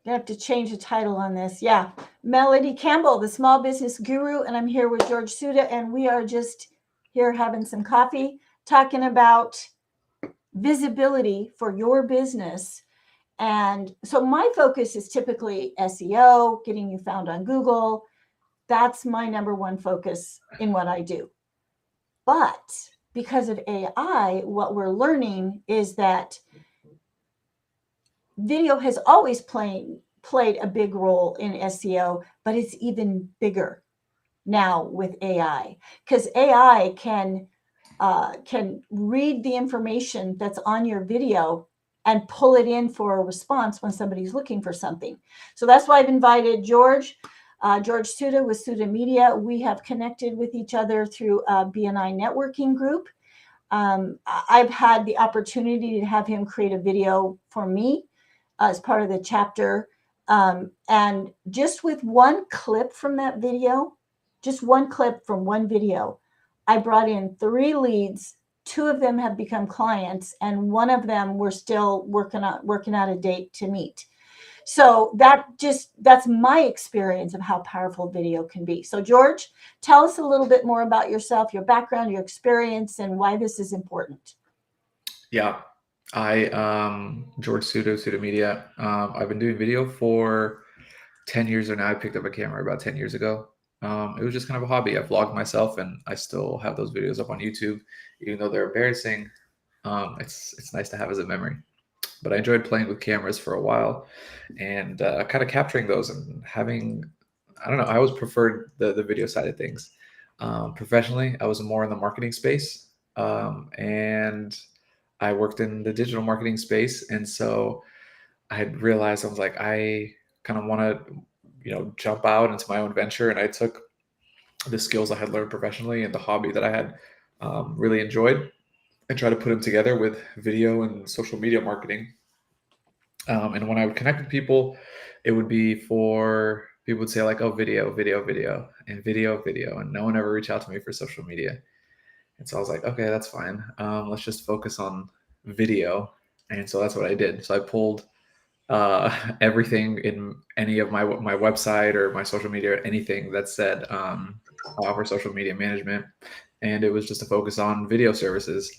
I have to change the title on this. Yeah. Melody Campbell, the small business guru. And I'm here with George Suda. And we are just here having some coffee, talking about visibility for your business. And so my focus is typically SEO, getting you found on Google. That's my number one focus in what I do. But because of AI, what we're learning is that video has always played a big role in SEO, but it's even bigger now with AI, because AI can read the information that's on your video and pull it in for a response when somebody's looking for something. So that's why I've invited George Suda with Suda Media. We have connected with each other through a BNI networking group. I've had the opportunity to have him create a video for me as part of the chapter. And just with one clip from that video, just one clip from one video, I brought in 3 leads. 2 of them have become clients, and one of them we're still working out a date to meet. So that's my experience of how powerful video can be. So George, tell us a little bit more about yourself, your background, your experience, and why this is important. Yeah, George Suda Media. I've been doing video for 10 years or now. I picked up a camera about 10 years ago. It was just kind of a hobby. I vlogged myself, and I still have those videos up on YouTube, even though they're embarrassing. It's nice to have as a memory. But I enjoyed playing with cameras for a while, and kind of capturing those and having, I don't know, I always preferred the video side of things. Professionally, I was more in the marketing space, and I worked in the digital marketing space. And so I had realized, I was like, I kind of want to, jump out into my own venture. And I took the skills I had learned professionally and the hobby that I had really enjoyed, and try to put them together with video and social media marketing. And when I would connect with people, it would be for people would say like, oh, video, and video. And no one ever reached out to me for social media. And so I was like, okay, that's fine. Let's just focus on video. And so that's what I did. So I pulled everything in any of my website or my social media, anything that said offer social media management. And it was just a focus on video services.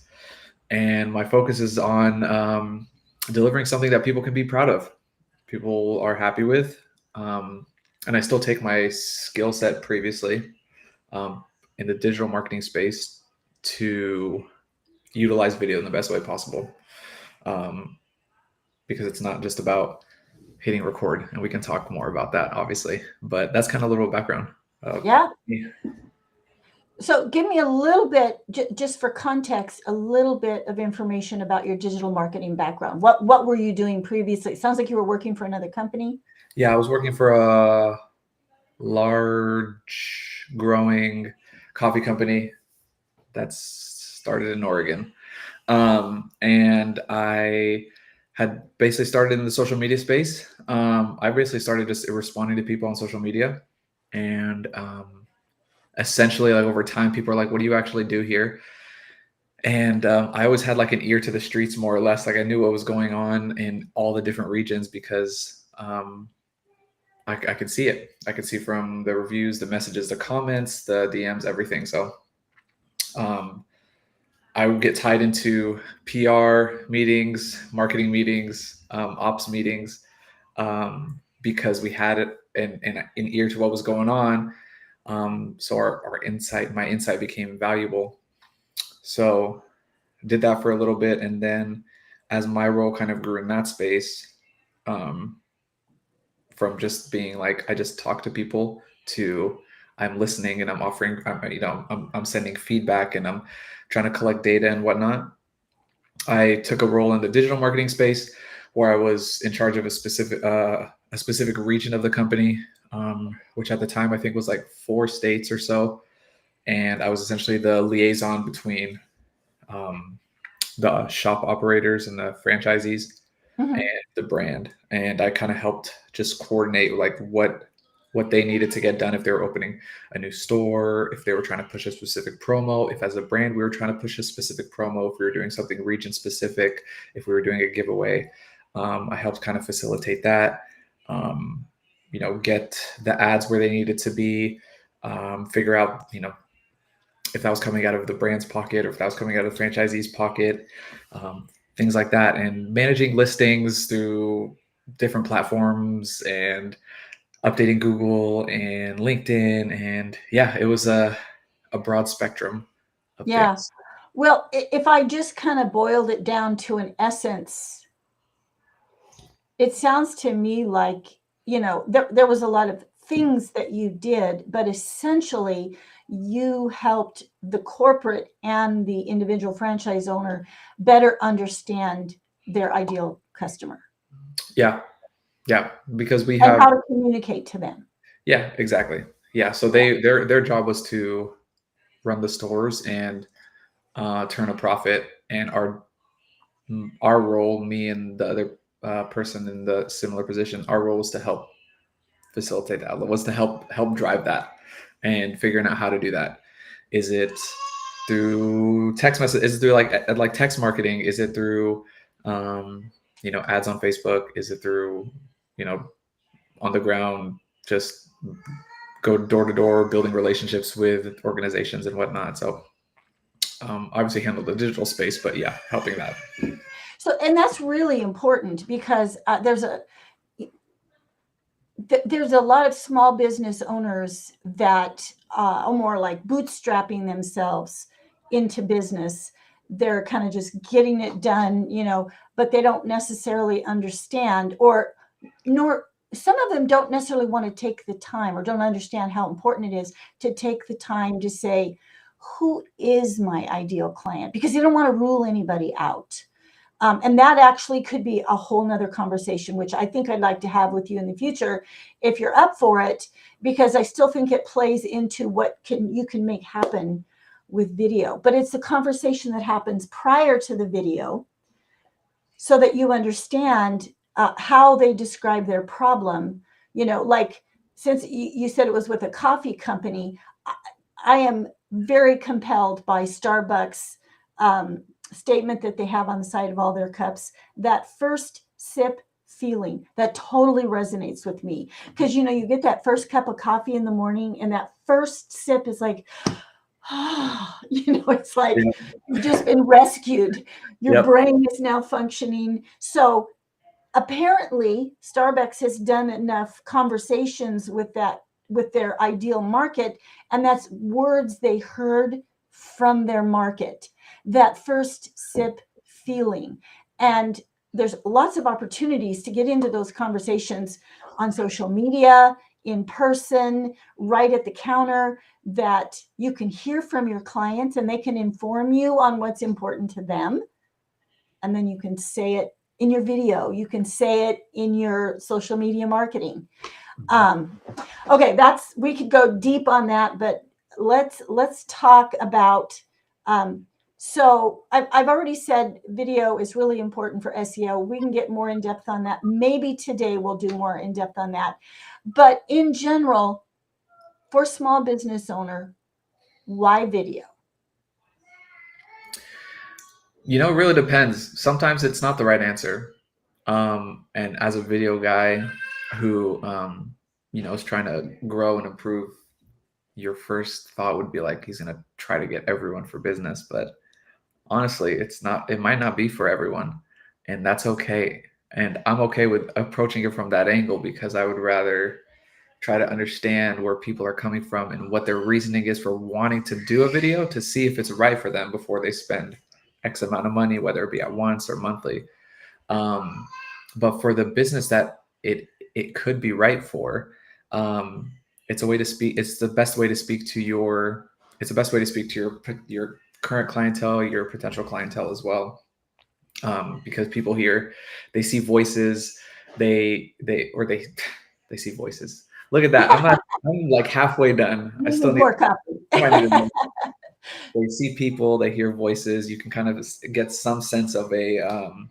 And my focus is on delivering something that people can be proud of, people are happy with. And I still take my skill set previously in the digital marketing space to utilize video in the best way possible, because it's not just about hitting record, and we can talk more about that, obviously. But that's kind of a little background. Yeah. So give me a little bit, just for context, a little bit of information about your digital marketing background. What were you doing previously? It sounds like you were working for another company. Yeah, I was working for a large, growing coffee company that's started in Oregon. And I had basically started in the social media space. I basically started just responding to people on social media. And essentially, like, over time, people are like, what do you actually do here? And I always had like an ear to the streets, more or less. Like, I knew what was going on in all the different regions, because I could see it. I could see from the reviews, the messages, the comments, the DMs, everything. So I would get tied into PR meetings, marketing meetings, ops meetings, because we had it an ear to what was going on. So my insight became valuable. So I did that for a little bit. And then as my role kind of grew in that space, from just being like, I just talk to people, to I'm listening and I'm offering, I'm sending feedback, and I'm trying to collect data and whatnot. I took a role in the digital marketing space, where I was in charge of a specific region of the company, which at the time I think was like 4 states or so. And I was essentially the liaison between the shop operators and the franchisees, Mm-hmm. and the brand. And I kind of helped just coordinate like what they needed to get done, if they were opening a new store, if they were trying to push a specific promo, if as a brand we were trying to push a specific promo, if we were doing something region specific, if we were doing a giveaway. I helped kind of facilitate that. get the ads where they needed to be, figure out, if that was coming out of the brand's pocket or if that was coming out of the franchisee's pocket, things like that. And managing listings through different platforms and updating Google and LinkedIn. And yeah, it was a broad spectrum of Yeah. things. Well, if I just kind of boiled it down to an essence, it sounds to me like, there was a lot of things that you did, but essentially you helped the corporate and the individual franchise owner better understand their ideal customer Yeah. Yeah. Because we and have, how to communicate to them. yeah, exactly. Yeah. So Yeah. their job was to run the stores and turn a profit. And our role, me and the other person in the similar position, our role was to help facilitate that, was to help drive that and figuring out how to do that. Is it through text message? Is it through like text marketing? Is it through ads on Facebook? Is it through on the ground, just go door to door, building relationships with organizations and whatnot? So obviously handle the digital space, but yeah, helping that. So, and that's really important because there's a lot of small business owners that are more like bootstrapping themselves into business. They're kind of just getting it done, but they don't necessarily understand, nor some of them don't necessarily want to take the time or don't understand how important it is to take the time to say, who is my ideal client? Because they don't want to rule anybody out. And that actually could be a whole nother conversation, which I think I'd like to have with you in the future, if you're up for it, because I still think it plays into what you can make happen with video. But it's the conversation that happens prior to the video so that you understand how they describe their problem. Like since you said it was with a coffee company, I am very compelled by Starbucks statement that they have on the side of all their cups, that first sip feeling that totally resonates with me, because you get that first cup of coffee in the morning and that first sip is like, it's like Yeah. you've just been rescued. Your Yep. brain is now functioning. So apparently Starbucks has done enough conversations with their ideal market, and that's words they heard from their market, that first sip feeling. And there's lots of opportunities to get into those conversations on social media, in person, right at the counter, that you can hear from your clients and they can inform you on what's important to them. And then you can say it in your video, you can say it in your social media marketing. Okay, we could go deep on that, but let's talk about. So I've already said video is really important for SEO. We can get more in depth on that. Maybe today we'll do more in depth on that. But in general, for small business owner, why video? It really depends. Sometimes it's not the right answer. And as a video guy who, is trying to grow and improve, your first thought would be like, he's going to try to get everyone for business. But honestly, it might not be for everyone. And that's okay. And I'm okay with approaching it from that angle because I would rather try to understand where people are coming from and what their reasoning is for wanting to do a video to see if it's right for them before they spend X amount of money, whether it be at once or monthly. But for the business that it could be right for, it's a way to speak. It's the best way to speak to your current clientele, your potential clientele as well. Because people here, they see voices, they see voices. Look at that. I'm like halfway done. I still need more coffee. they see people, they hear voices. You can kind of get some sense of you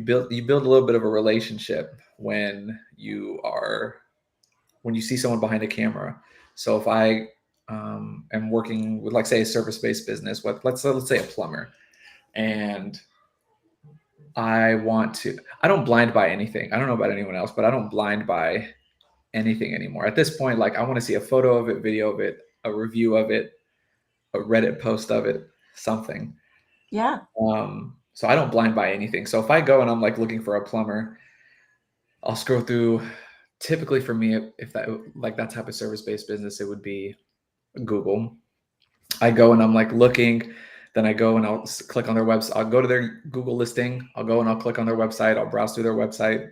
build a little bit of a relationship when you see someone behind a camera. So if I am working with, like, say, a service-based business, let's say a plumber, and I don't blind buy anything. I don't know about anyone else, but I don't blind buy anything anymore. At this point, like I want to see a photo of it, video of it, a review of it, a Reddit post of it, something. Yeah. So I don't blind buy anything. So if I go and I'm like looking for a plumber, I'll scroll through. Typically for me, if that like that type of service-based business, it would be Google. I go and I'm like looking, then I go and I'll click on their website. I'll go to their Google listing. I'll go and I'll click on their website. I'll browse through their website,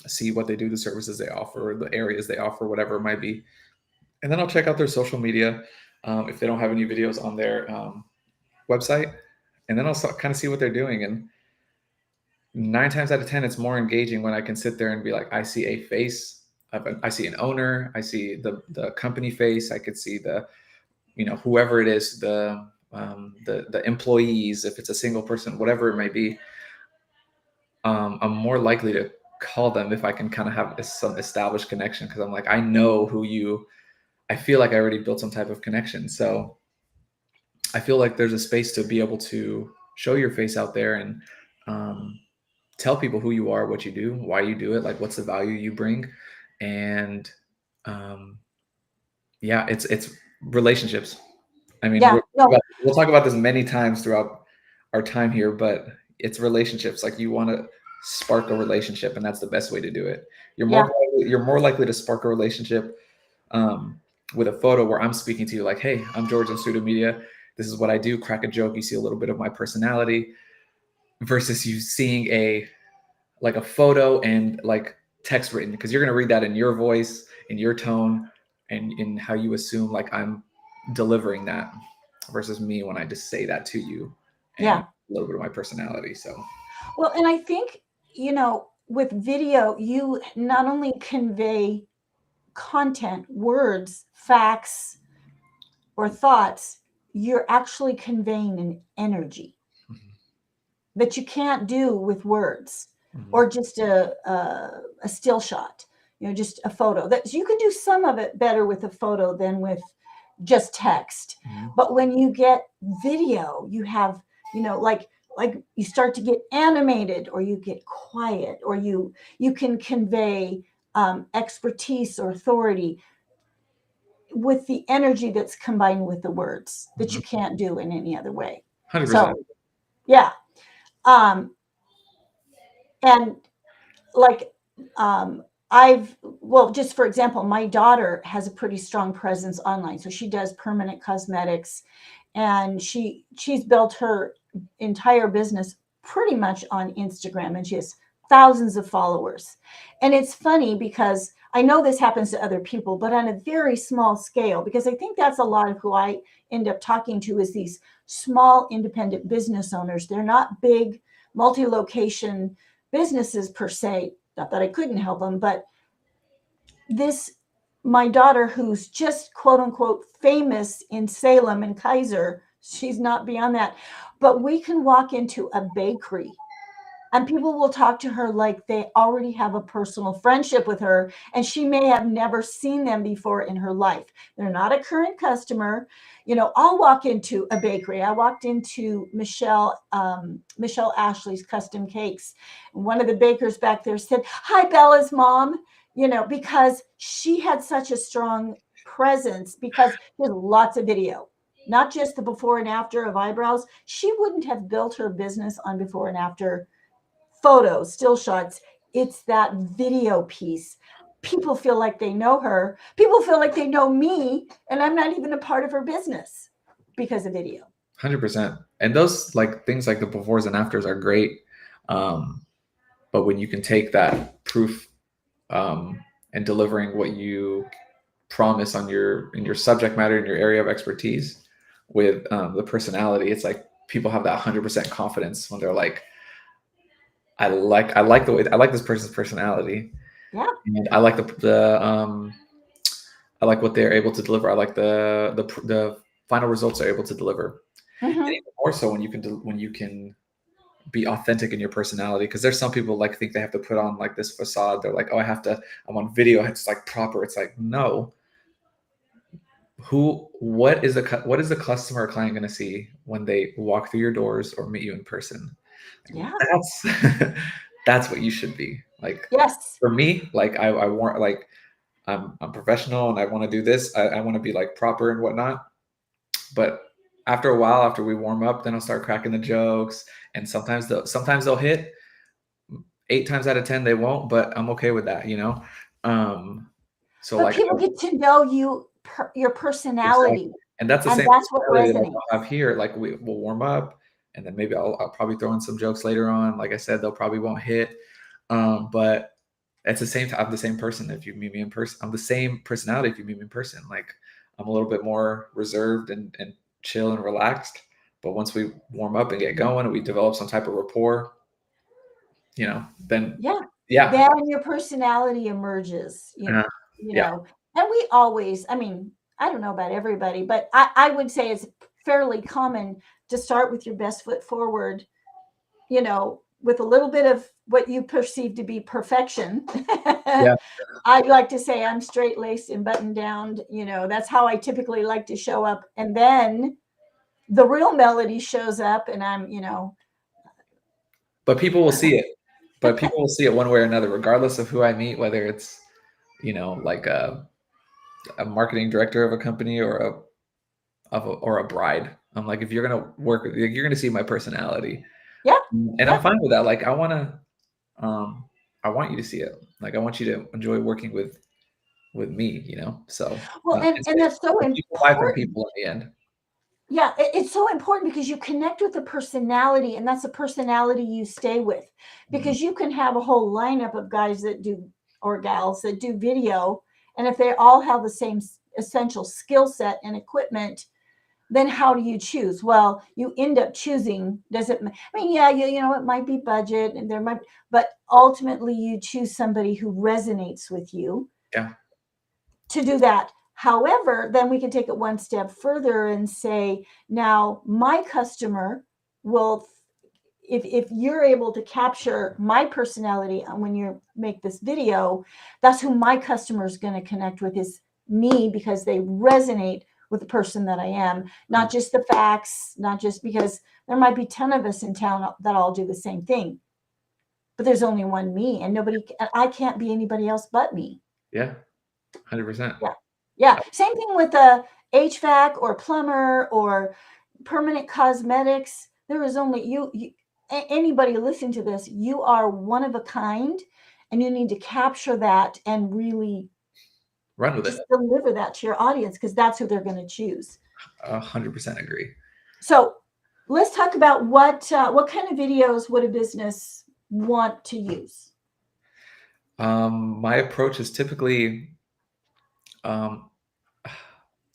see what they do, the services they offer, the areas they offer, whatever it might be. And then I'll check out their social media if they don't have any videos on their website. And then I'll kind of see what they're doing. And 9 times out of 10, it's more engaging when I can sit there and be like, I see a face, I see an owner, I see the company face, I could see the, whoever it is, the employees, if it's a single person, whatever it may be. I'm more likely to call them if I can kind of have some established connection, because I'm like, I know I feel like I already built some type of connection. So I feel like there's a space to be able to show your face out there and tell people who you are, what you do, why you do it, like what's the value you bring. And yeah, it's relationships. I mean, Yeah. No. we'll talk about this many times throughout our time here, but it's relationships. Like you want to spark a relationship, and that's the best way to do it. You're more likely to spark a relationship with a photo where I'm speaking to you like, hey, I'm George on Pseudo Media. This is what I do. Crack a joke. You see a little bit of my personality, versus you seeing a photo and like text written, because you're going to read that in your voice, in your tone, and in how you assume like I'm delivering that, versus me when I just say that to you and a little bit of my personality. So, well, and I think, with video, you not only convey content, words, facts, or thoughts, you're actually conveying an energy that you can't do with words or just a still shot, just a photo. That you can do some of it better with a photo than with just text. But when you get video, you have, like you start to get animated, or you get quiet, or you can convey expertise or authority with the energy that's combined with the words that you can't do in any other way. 100%. So, yeah. And like, just for example, my daughter has a pretty strong presence online. So she does permanent cosmetics, and she's built her entire business pretty much on Instagram, and she has thousands of followers. And it's funny because I know this happens to other people, but on a very small scale, because I think that's a lot of who I end up talking to is these small independent business owners. They're not big multi-location businesses per se, not that I couldn't help them, but my daughter, who's just quote unquote famous in Salem and Kaiser, she's not beyond that, but we can walk into a bakery and people will talk to her like they already have a personal friendship with her, and she may have never seen them before in her life. They're not a current customer. I'll walk into a bakery. I walked into Michelle Ashley's Custom Cakes. And one of the bakers back there said, "Hi, Bella's mom," because she had such a strong presence, because there's lots of video, not just the before and after of eyebrows. She wouldn't have built her business on before and after photos, still shots. It's that video piece. People feel like they know her. People feel like they know me, and I'm not even a part of her business because of video. 100%. And those things like the befores and afters are great. But when you can take that proof and delivering what you promise in your subject matter, in your area of expertise, with the personality, it's like people have that 100% confidence when they're like, I like the way I like this person's personality. Yeah. And I like I like what they're able to deliver. I like the final results they're able to deliver. And even more so when you can be authentic in your personality, because there's some people think they have to put on this facade. They're like, oh, I'm on video, it's proper. It's like, no. What is the customer or client going to see when they walk through your doors or meet you in person? Yeah. That's that's what you should be. Like Yes. for me, like I want like I'm professional and I want to do this. I want to be like proper and whatnot. But after a while, after we warm up, then I'll start cracking the jokes. And sometimes they'll hit. 8 times out of 10 they won't, but I'm okay with that, you know. So But like people get to know your exactly. personality, And that's the and same that's what personality that resonates. I'll have here. Like we'll warm up, and then maybe I'll probably throw in some jokes later on. Like I said, they'll probably won't hit. But it's the same. I'm the same person if you meet me in person. I'm the same personality if you meet me in person. Like I'm a little bit more reserved and chill and relaxed. But once we warm up and get going, and we develop some type of rapport, then Yeah. yeah, Then your personality emerges, uh, you yeah, know. And we always, I mean, I don't know about everybody, but I would say it's fairly common to start with your best foot forward, with a little bit of what you perceive to be perfection. yeah. I'd like to say I'm straight laced and buttoned down. That's how I typically like to show up. And then the real melody shows up, and But people will see it. But people will see it one way or another, regardless of who I meet, whether it's like a marketing director of a company or or a bride. I'm like, if you're gonna work, you're gonna see my personality, yeah, and I'm yeah. fine with that. Like, um, I want you to see it. Like, I want you to enjoy working with me. So Well, and that's so people buy from important. people in the end. Yeah, it's so important because you connect with the personality, and that's a personality you stay with. Mhm. Because you can have a whole lineup of guys that do, or gals that do video, and if they all have the same essential skill set and equipment, then how do you choose? Well, you end up choosing. Does it? I mean, yeah, it might be budget, and there might, but ultimately you choose somebody who resonates with you Yeah, to do that. However, then we can take it one step further and say, now my customer will, if you're able to capture my personality when you make this video, that's who my customer is going to connect with, is me, because they resonate with the person that I am, not just the facts, not just because there might be 10 of us in town that all do the same thing, but there's only one me, and I can't be anybody else but me. yeah, 100%. Yeah. Yeah. Same thing with a HVAC or plumber or permanent cosmetics. There is only anybody listening to this, you are one of a kind, and you need to capture that and really Run with it. just deliver that to your audience, because that's who they're going to choose. 100% agree. So let's talk about what kind of videos would a business want to use? My approach is typically, um,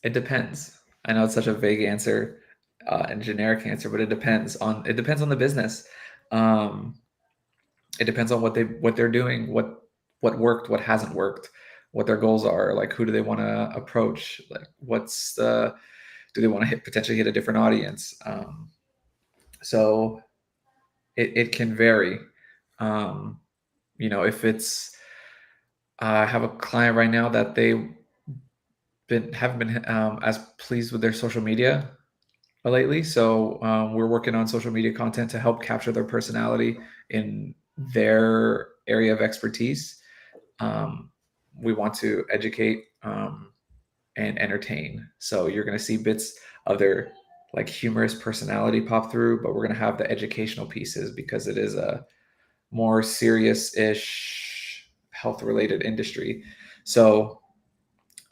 it depends. I know it's such a vague answer and generic answer, but it depends on the business. Um, it depends on what they're doing, what worked, what hasn't worked, what their goals are. Like, who do they want to approach? Like, do they want to potentially hit a different audience? So it can vary. Um, if it's I have a client right now that they haven't been as pleased with their social media lately. So we're working on social media content to help capture their personality in their area of expertise. Um, we want to educate and entertain. So you're going to see bits of their like humorous personality pop through, but we're going to have the educational pieces because it is a more serious-ish health-related industry. So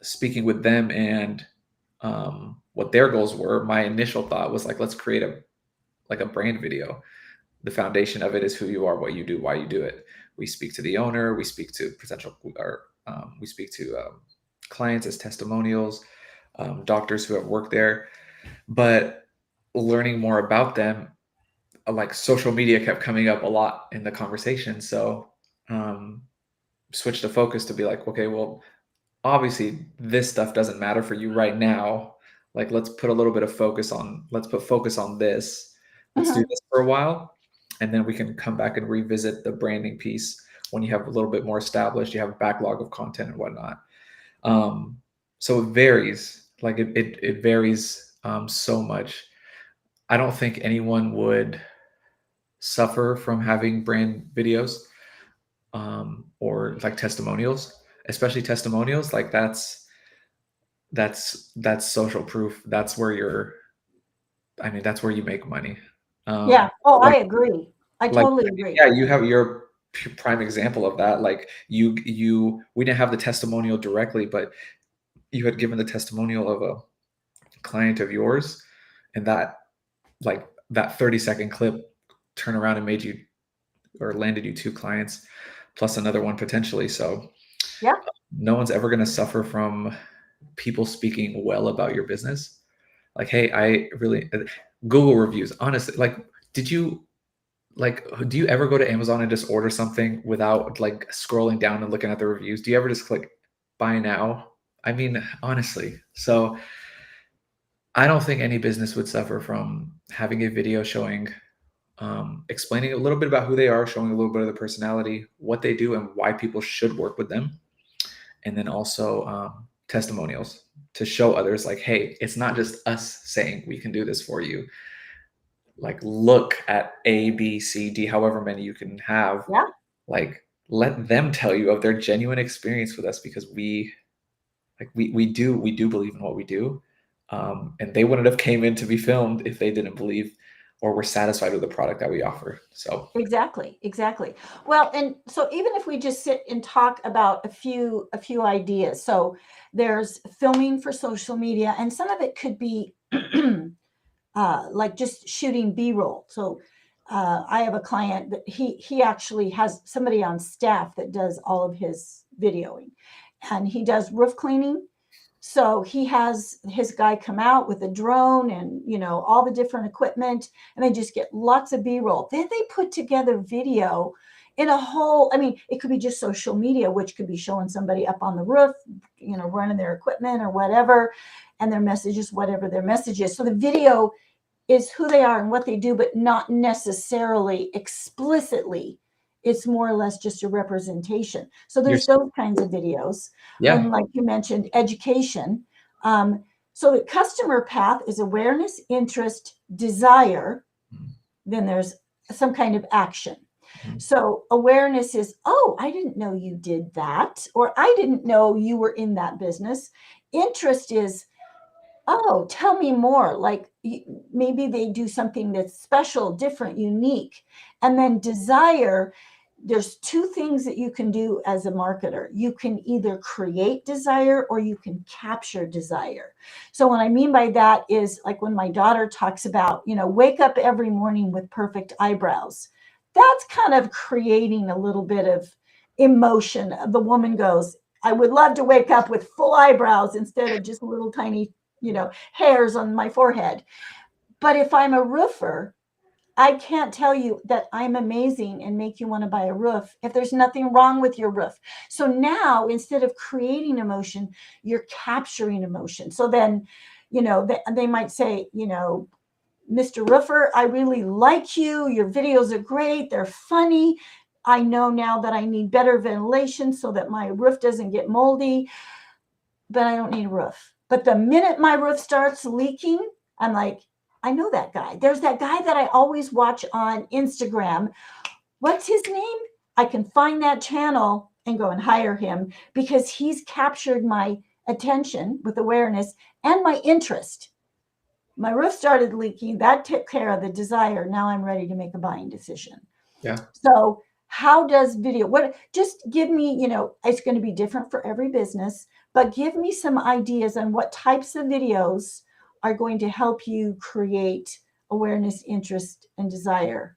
speaking with them and what their goals were, my initial thought was like, let's create a brand video. The foundation of it is who you are, what you do, why you do it. We speak to the owner, we speak to potential, or we speak to clients as testimonials, doctors who have worked there. But learning more about them, like social media kept coming up a lot in the conversation. So um, switched the focus to be like, okay, well, obviously this stuff doesn't matter for you right now. Like, let's put focus on this. Let's do Mhm. this for a while, and then we can come back and revisit the branding piece when you have a little bit more established, you have a backlog of content and whatnot. um, so it varies, like it varies so much. I don't think anyone would suffer from having brand videos, or like testimonials, especially testimonials. Like that's social proof. That's where that's where you make money. Yeah. Oh, I Like agree. I like totally agree. yeah, you have your prime example of that. Like we didn't have the testimonial directly, but you had given the testimonial of a client of yours, and that 30-second clip turned around and made you, or landed you 2 clients plus another one potentially. So Yeah. no one's ever going to suffer from people speaking well about your business. Like, hey, I really Google reviews, honestly. Like, do you ever go to Amazon and just order something without like scrolling down and looking at the reviews? Do you ever just click buy now? I mean, honestly. So I don't think any business would suffer from having a video showing, explaining a little bit about who they are, showing a little bit of their personality, what they do, and why people should work with them. And then also testimonials to show others, like, hey, it's not just us saying we can do this for you. Like, look at A, B, C, D, however many you can have. Yeah. Like, let them tell you of their genuine experience with us, because we do believe in what we do. And they wouldn't have came in to be filmed if they didn't believe or were satisfied with the product that we offer. So Exactly. Exactly. Well, and so even if we just sit and talk about a few ideas. So there's filming for social media, and some of it could be like just shooting B-roll. So I have a client that he actually has somebody on staff that does all of his videoing, and he does roof cleaning. So he has his guy come out with a drone and, all the different equipment, and they just get lots of B-roll. Then they put together video in a whole, I mean, it could be just social media, which could be showing somebody up on the roof, running their equipment or whatever, and their messages, whatever their message is. So the video is who they are and what they do, but not necessarily explicitly. It's more or less just a representation. So you're there's those kinds of videos. yeah. And like you mentioned, education. So the customer path is awareness, interest, desire. Then there's some kind of action. So awareness is, oh, I didn't know you did that, or I didn't know you were in that business. Interest is, oh, tell me more. Like maybe they do something that's special, different, unique. And then desire, there's two things that you can do as a marketer. You can either create desire or you can capture desire. So what I mean by that is, like when my daughter talks about, wake up every morning with perfect eyebrows. That's kind of creating a little bit of emotion. The woman goes, I would love to wake up with full eyebrows instead of just little tiny, hairs on my forehead. But if I'm a roofer, I can't tell you that I'm amazing and make you want to buy a roof if there's nothing wrong with your roof. So now, instead of creating emotion, you're capturing emotion. So then, they might say, Mr. Roofer, I really like you. Your videos are great. They're funny. I know now that I need better ventilation so that my roof doesn't get moldy, but I don't need a roof. But the minute my roof starts leaking, I'm like, I know that guy. There's that guy that I always watch on Instagram. What's his name? I can find that channel and go and hire him because he's captured my attention with awareness and my interest. My roof started leaking. That took care of the desire. Now I'm ready to make a buying decision. Yeah. So how does video, just give me, it's going to be different for every business, but give me some ideas on what types of videos are going to help you create awareness, interest, and desire.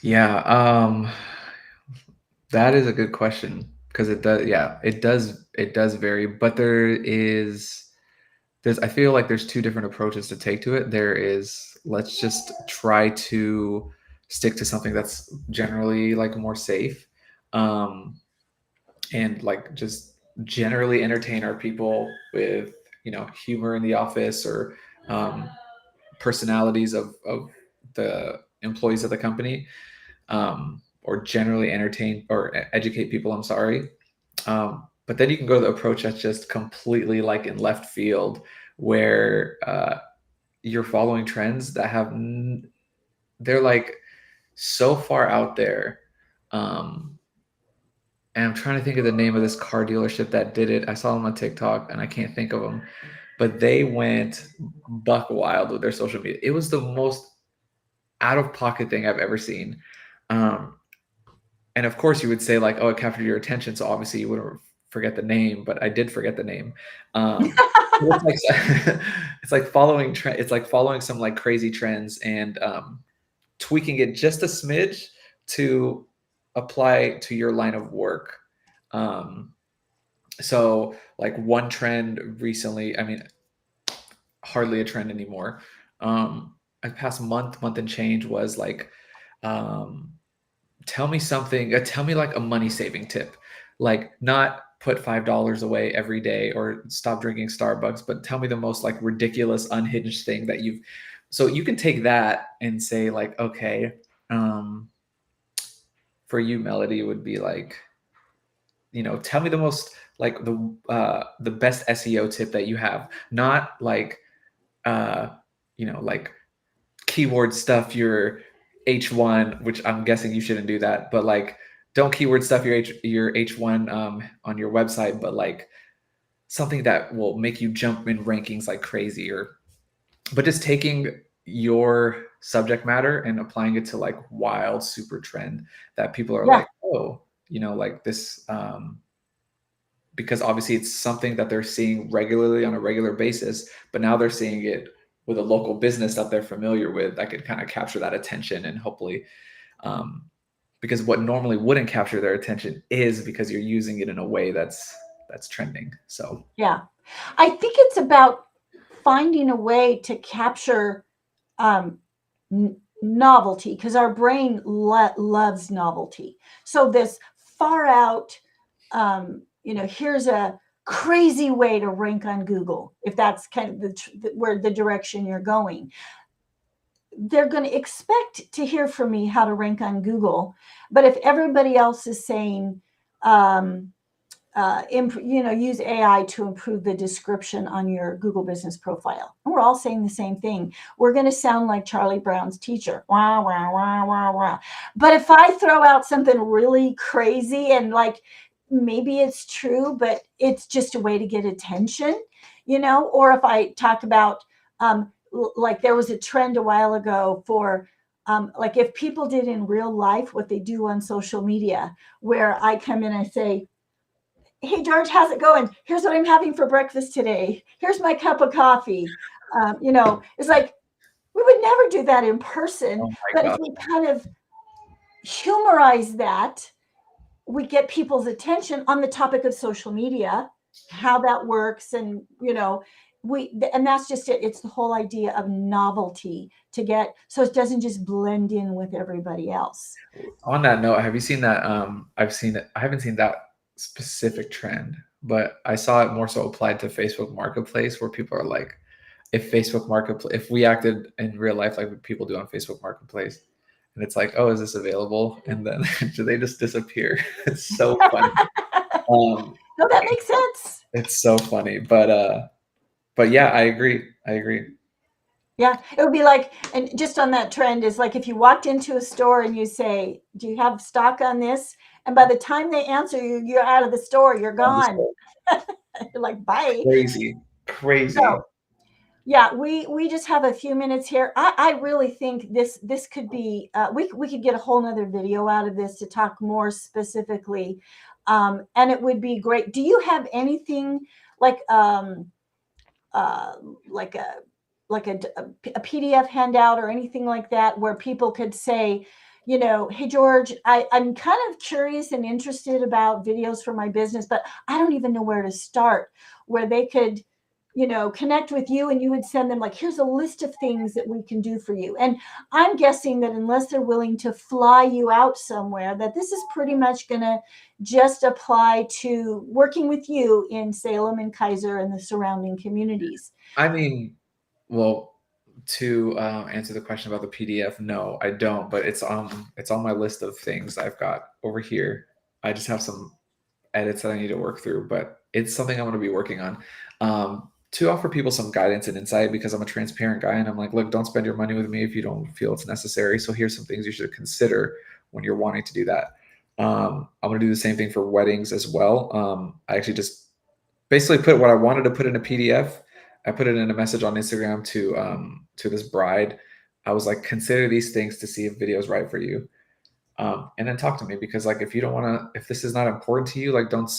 Yeah. That is a good question, because it does vary, but I feel like there's two different approaches to take to it. There is, let's just try to stick to something that's generally like more safe, and like just generally entertain our people with, humor in the office, or personalities of the employees of the company, or generally entertain or educate people. I'm sorry. But then you can go to the approach that's just completely like in left field, where you're following trends that they're like so far out there. And I'm trying to think of the name of this car dealership that did it. I saw them on TikTok and I can't think of them, but they went buck wild with their social media. It was the most out of pocket thing I've ever seen. Um, and of course you would say like, oh, it captured your attention. So obviously you wouldn't forget the name, but I did forget the name. It's like, it's like following trend. It's like following some like crazy trends and tweaking it just a smidge to apply to your line of work. So like one trend recently, I mean, hardly a trend anymore. A past month and change was like, um, tell me something, tell me like a money saving tip, like not put $5 away every day or stop drinking Starbucks, but tell me the most like ridiculous, unhinged thing that you've, so you can take that and say like, okay, um, for you, Melody, it would be like, tell me the most like the best SEO tip that you have, not like uh, like keyword stuff your H1, which I'm guessing you shouldn't do that, but like don't keyword stuff your H1 on your website, but like something that will make you jump in rankings like crazy, or but just taking your subject matter and applying it to like wild super trend that people are Yeah. like, oh, like this because obviously it's something that they're seeing regularly on a regular basis, but now they're seeing it with a local business that they're familiar with that could kind of capture that attention and hopefully um, because what normally wouldn't capture their attention is because you're using it in a way that's trending. So Yeah. I think it's about finding a way to capture um, novelty, because our brain loves novelty. So this far out, here's a crazy way to rank on Google, if that's kind of where the direction you're going. They're going to expect to hear from me how to rank on Google, but if everybody else is saying, use AI to improve the description on your Google business profile. And we're all saying the same thing. We're going to sound like Charlie Brown's teacher. Wah, wah, wah, wah, wah. But if I throw out something really crazy and like maybe it's true, but it's just a way to get attention, or if I talk about, like there was a trend a while ago for, like if people did in real life what they do on social media, where I come in and I say, hey George, how's it going? Here's what I'm having for breakfast today. Here's my cup of coffee. It's like we would never do that in person, oh my but if god, we kind of humorize that, we get people's attention on the topic of social media, how that works, and and that's just it. It's the whole idea of novelty to get so it doesn't just blend in with everybody else. on that note, have you seen that I've seen it, I haven't seen that specific trend, but I saw it more so applied to Facebook Marketplace, where people are like, if we acted in real life like people do on Facebook Marketplace, and it's like, oh, is this available? And then they just disappear. It's so funny. No, that makes sense. It's so funny, but yeah, I agree. I agree. Yeah, it would be like, and just on that trend is like if you walked into a store and you say, "Do you have stock on this?" And by the time they answer you, you're out of the store, you're gone. You're like, bye. Crazy, crazy. So yeah, we just have a few minutes here. I really think this could be we could get a whole nother video out of this to talk more specifically, and it would be great. Do you have anything like uh, like a a PDF handout or anything like that where people could say, hey George, I'm kind of curious and interested about videos for my business, but I don't even know where to start, where they could connect with you and you would send them like, here's a list of things that we can do for you. And I'm guessing that unless they're willing to fly you out somewhere, that this is pretty much going to just apply to working with you in Salem and Kaiser and the surrounding communities. I mean, well, to answer the question about the PDF, no, I don't. But it's on my list of things I've got over here. I just have some edits that I need to work through, but it's something I'm going to be working on. to offer people some guidance and insight, because I'm a transparent guy and I'm like, look, don't spend your money with me if you don't feel it's necessary. So here's some things you should consider when you're wanting to do that. I'm going to do the same thing for weddings as well. I actually just basically put what I wanted to put in a PDF. I put it in a message on Instagram to this bride. I was like, consider these things to see if video is right for you. And then talk to me, because like, if you don't want to, if this is not important to you, like, don't,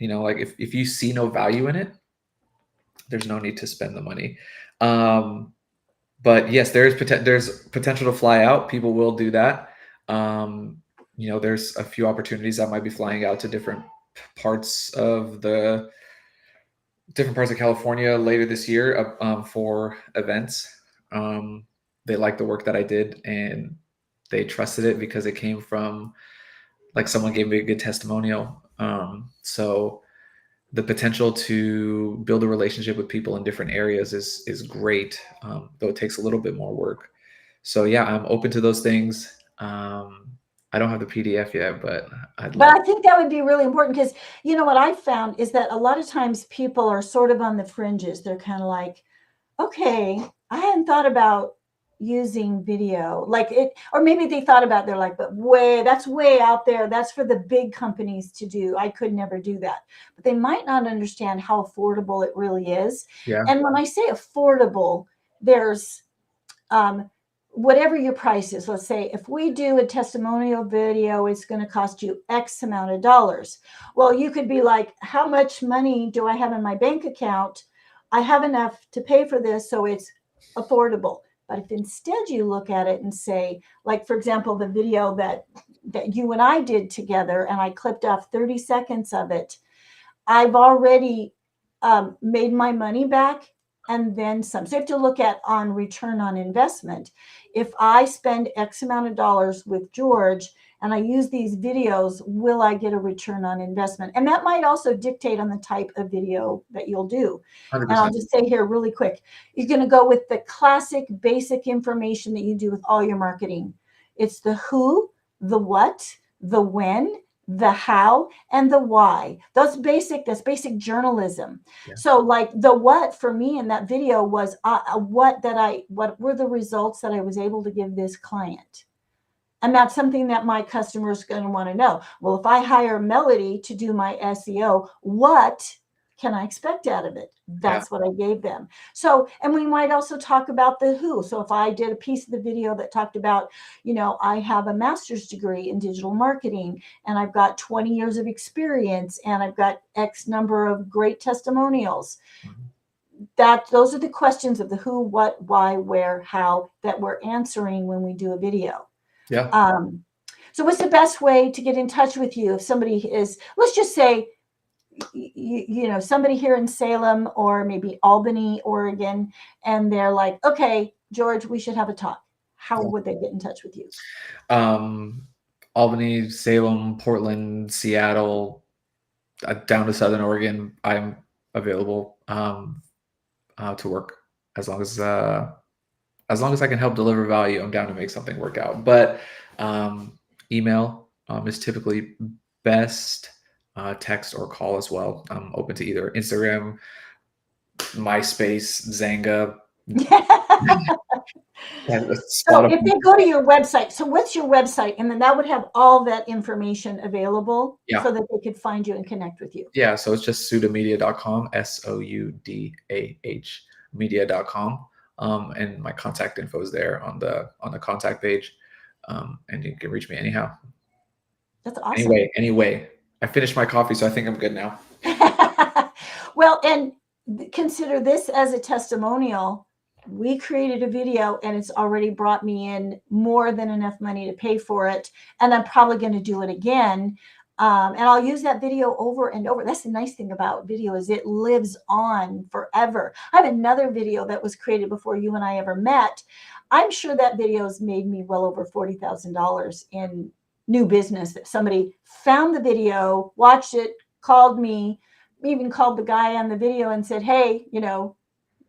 like if you see no value in it, there's no need to spend the money. But yes, there's potential to fly out. People will do that. There's a few opportunities that might be flying out to different parts of California later this year for events. They liked the work that I did, and they trusted it because it came from, like, someone gave me a good testimonial. So the potential to build a relationship with people in different areas is great, though it takes a little bit more work. So yeah, I'm open to those things. I don't have the PDF yet, but I think that would be really important, because what I've found is that a lot of times people are sort of on the fringes. They're kind of like, okay, I hadn't thought about using video like it, or maybe they thought about it, they're like, but that's way out there. That's for the big companies to do. I could never do that. But they might not understand how affordable it really is. Yeah. And when I say affordable, there's whatever your price is. Let's say if we do a testimonial video, it's going to cost you X amount of dollars. Well, you could be like, how much money do I have in my bank account? I have enough to pay for this, so it's affordable. But if instead you look at it and say, like, for example, the video that you and I did together, and I clipped off 30 seconds of it, I've already made my money back and then some. So you have to look at on return on investment. If I spend X amount of dollars with George and I use these videos, will I get a return on investment? And that might also dictate on the type of video that you'll do. 100%. And I'll just say here really quick, you're going to go with the classic basic information that you do with all your marketing. It's the who, the what, the when, the how, and the why. That's basic journalism. Yeah. So like the what for me in that video was what were the results that I was able to give this client. And that's something that my customer's going to want to know. Well, if I hire Melody to do my SEO, what can I expect out of it? That's what I gave them. So, and we might also talk about the who. So if I did a piece of the video that talked about, I have a master's degree in digital marketing, and I've got 20 years of experience, and I've got X number of great testimonials. Those are the questions of the who, what, why, where, how that we're answering when we do a video. Yeah. So what's the best way to get in touch with you if somebody is, let's just say, somebody here in Salem or maybe Albany, Oregon, and they're like, okay, George, we should have a talk. How would they get in touch with you? Albany, Salem, Portland, Seattle, down to Southern Oregon. I'm available to work as long as I can help deliver value. I'm down to make something work out. But email is typically best. Text or call as well. I'm open to either Instagram, MySpace, Zanga. So if they go to your website, so what's your website? And then that would have all that information available so that they could find you and connect with you. Yeah, so it's just soudah.com, SOUDAH media.com. And my contact info is there on the contact page. And you can reach me anyhow. That's awesome. Anyway. I finished my coffee, so I think I'm good now. Well, and consider this as a testimonial. We created a video and it's already brought me in more than enough money to pay for it. And I'm probably going to do it again. And I'll use that video over and over. That's the nice thing about video is it lives on forever. I have another video that was created before you and I ever met. I'm sure that video has made me well over $40,000 in new business. That somebody found the video, watched it, called me, even called the guy on the video and said, hey,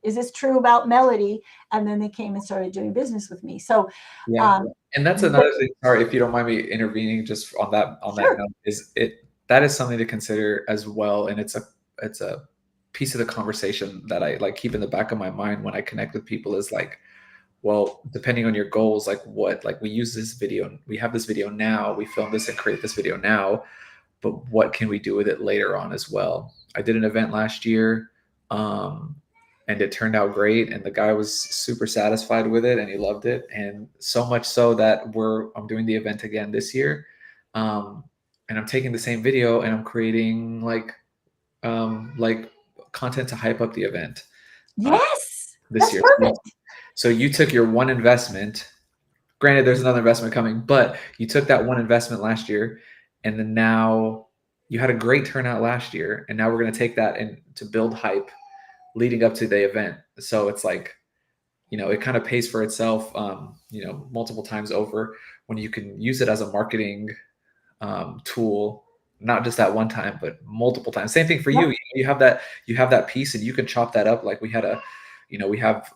is this true about Melody? And then they came and started doing business with me. So and that's another thing, sorry if you don't mind me intervening just on that note, that is something to consider as well. And it's a piece of the conversation that I like keep in the back of my mind when I connect with people is like, well, depending on your goals, like what, like we use this video, we have this video now, we film this and create this video now, but what can we do with it later on as well? I did an event last year, and it turned out great, and the guy was super satisfied with it and he loved it, and so much so that I'm doing the event again this year, and I'm taking the same video and I'm creating like content to hype up the event Yes, this that's year. perfect. So you took your one investment. Granted, there's another investment coming, but you took that one investment last year, and then now you had a great turnout last year, and now we're going to take that and to build hype leading up to the event. So it's like, it kind of pays for itself, multiple times over when you can use it as a marketing tool, not just that one time, but multiple times. Same thing for Yep. you. You have that piece, and you can chop that up. Like we have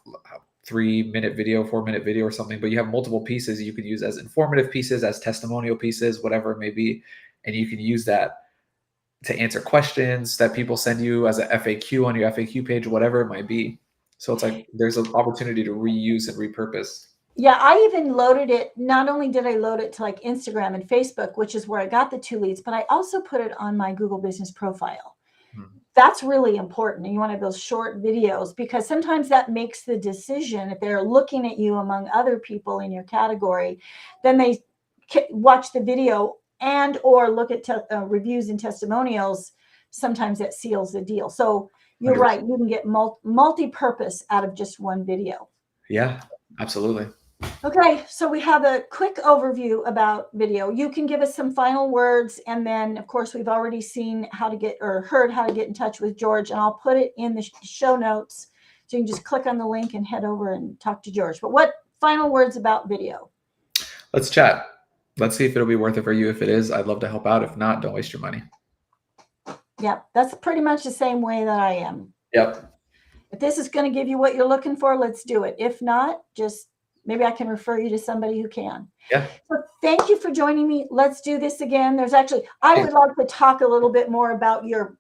3-minute video, 4-minute video or something, but you have multiple pieces you could use as informative pieces, as testimonial pieces, whatever it may be. And you can use that to answer questions that people send you as a FAQ on your FAQ page, whatever it might be. So it's like there's an opportunity to reuse and repurpose. Yeah, I even loaded it. Not only did I load it to like Instagram and Facebook, which is where I got the 2 leads, but I also put it on my Google Business profile. That's really important. And you want to have those short videos because sometimes that makes the decision. If they're looking at you among other people in your category, then they watch the video and or look at reviews and testimonials. Sometimes that seals the deal. So you're 100%. right. You can get multi-purpose out of just one video. Yeah, absolutely. Okay, so we have a quick overview about video. You can give us some final words, and then, of course, we've already seen how to get or heard how to get in touch with George, and I'll put it in the show notes, so you can just click on the link and head over and talk to George. But what final words about video? Let's chat. Let's see if it'll be worth it for you. If it is, I'd love to help out. If not, don't waste your money. Yep, that's pretty much the same way that I am. Yep. If this is going to give you what you're looking for, let's do it. If not, just maybe I can refer you to somebody who can. Yeah. So thank you for joining me. Let's do this again. I would like to talk a little bit more about your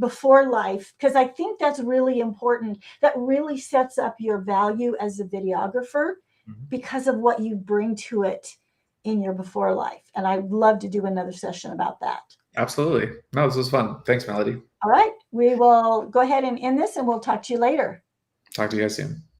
before life, because I think that's really important. That really sets up your value as a videographer because of what you bring to it in your before life. And I'd love to do another session about that. Absolutely. No, this was fun. Thanks, Melody. All right. We will go ahead and end this, and we'll talk to you later. Talk to you guys soon.